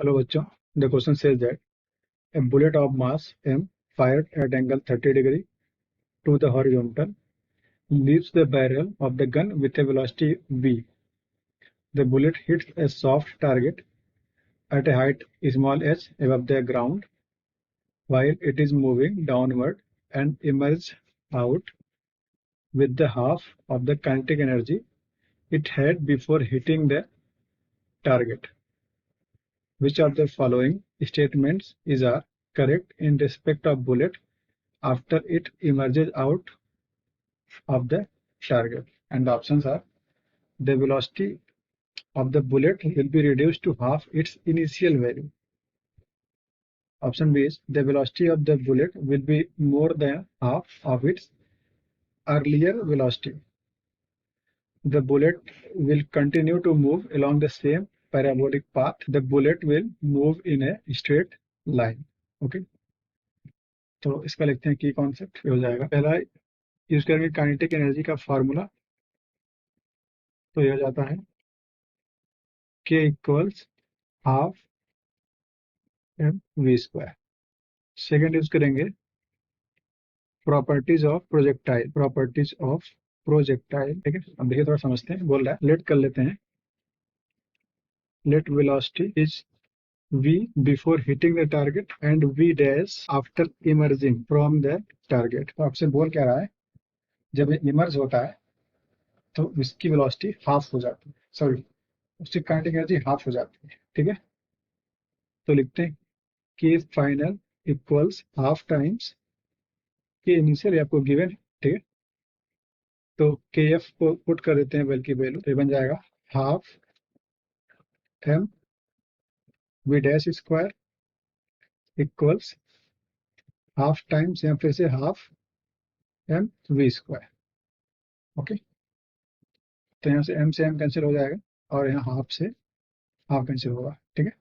Hello बच्चों, the question says that a bullet of mass m fired at angle 30 degree to the horizontal leaves the barrel of the gun with a velocity v. The bullet hits a soft target at a height small h above the ground while it is moving downward and emerges out with the half of the kinetic energy it had before hitting the target. Which of the following statements are correct in respect of bullet after it emerges out of the target? And the options are: the velocity of the bullet will be reduced to half its initial value. Option B is: the velocity of the bullet will be more than half of its earlier velocity. The bullet will continue to move along the same parabolic path. The bullet will move in a straight line. Okay, तो इसका लिखते हैं की concept हो जाएगा। पहला use करेंगे kinetic energy का फार्मूला, तो यह जाता है k equals half m v square. Second use करेंगे प्रॉपर्टीज ऑफ प्रोजेक्टाइल। ठीक है, अब देखिए थोड़ा समझते हैं। बोल रहा है लेट कर लेते हैं, let velocity is v before hitting the target and v dash after emerging from the target। तो आपसे बोल क्या रहा है, जब इमर्ज होता है तो इसकी वेलोसिटी हाफ हो जाती है, सॉरी उसकी काइनेटिक एनर्जी हाफ हो जाती है। ठीक है, तो लिखते हैं के फाइनल इक्वल्स हाफ टाइम्स के इनिशियल आपको गिवन है। ठीक है, तो के एफ को पुट कर देते हैं बल्कि वैल्यू, तो बन जाएगा half m v dash square equals half times या फिर से half m v square. Okay, तो यहाँ से एम कैंसिल हो जाएगा और यहाँ हाफ से हाफ कैंसिल होगा। ठीक है,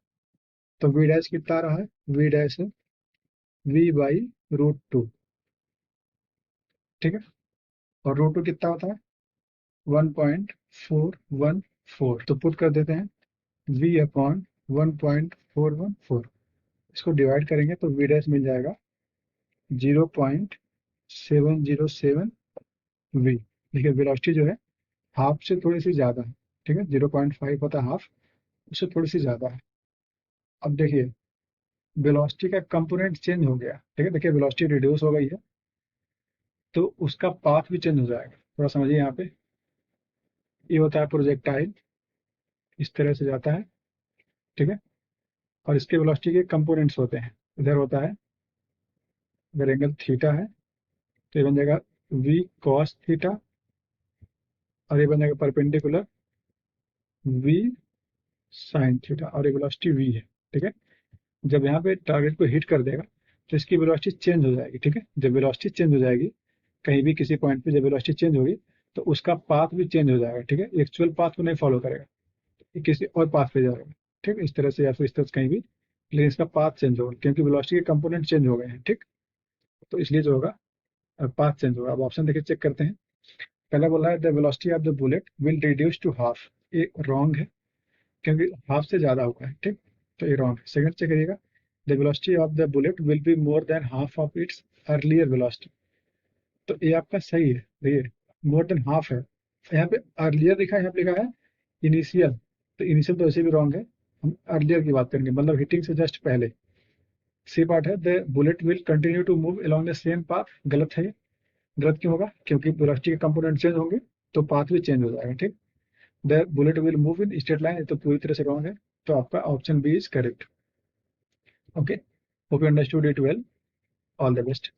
तो वी डैश कितना आ रहा है, वी डैश है वी बाई रूट टू। ठीक है, और रूट टू कितना होता है 1.414, तो पुट कर देते हैं v अपॉन 1.414। इसको डिवाइड करेंगे तो v डैश मिल जाएगा 0.707 v। देखिए वेलोसिटी जो है हाफ से थोड़ी सी ज्यादा है। ठीक है, 0.5 होता है हाफ, उससे थोड़ी सी ज्यादा है। अब देखिए वेलोसिटी का कंपोनेंट चेंज हो गया। ठीक है, देखिए वेलोसिटी रिड्यूस हो गई है तो उसका पाथ भी चेंज हो जाएगा। थोड़ा समझिए, यहाँ पे ये होता है प्रोजेक्टाइल, इस तरह से जाता है। ठीक है, और इसके वेलोसिटी के कंपोनेंट्स होते हैं। इधर होता है, अगर एंगल थीटा है तो ये बन जाएगा v cos थीटा, और ये बन जाएगा परपेंडिकुलर v sin थीटा, और ये वेलोसिटी v है। ठीक है, जब यहाँ पे टारगेट को हिट कर देगा तो इसकी वेलोसिटी चेंज हो जाएगी। ठीक है, जब वेलोसिटी चेंज हो जाएगी कहीं भी किसी पॉइंट पे, जब वेलोसिटी चेंज होगी तो उसका पाथ भी चेंज हो जाएगा। ठीक है, एक्चुअल पाथ को नहीं फॉलो करेगा, ये किसी और पाथ पे जाएगा। ठीक है, इस तरह से या फिर इस तरह से कहीं भी, लेकिन इसका पाथ चेंज होगा क्योंकि वेलोसिटी के कंपोनेंट चेंज हो गए हैं। ठीक, तो इसलिए जो होगा पाथ चेंज होगा। अब ऑप्शन देखिए, चेक करते हैं। पहला बोला है the velocity of the bullet will reduce to half, ये रॉन्ग है क्योंकि हाफ से ज्यादा हुआ है। ठीक, तो ये रॉन्ग है। सेकंड चेक करिएगा, the velocity of the bullet will be more than half of its earlier velocity, तो ये आपका सही है। देखिए मोर देन हाफ है, यहाँ पे अर्लियर लिखा है, यहाँ पे लिखा है इनिशियल, तो इनिशियल तो वैसे भी रॉन्ग है। हम अर्लियर की बात करेंगे, मतलब हिटिंग से जस्ट पहले। सी पार्ट है the bullet will continue to move along the same path, गलत है। गलत क्यों होगा, क्योंकि वेलोसिटी के कंपोनेंट चेंज होंगे तो पाथ भी चेंज हो जाएगा। ठीक, the bullet will move in straight line, तो पूरी तरह से रॉन्ग है, तो आपका option B is correct. Okay, hope you understood it well, all the best.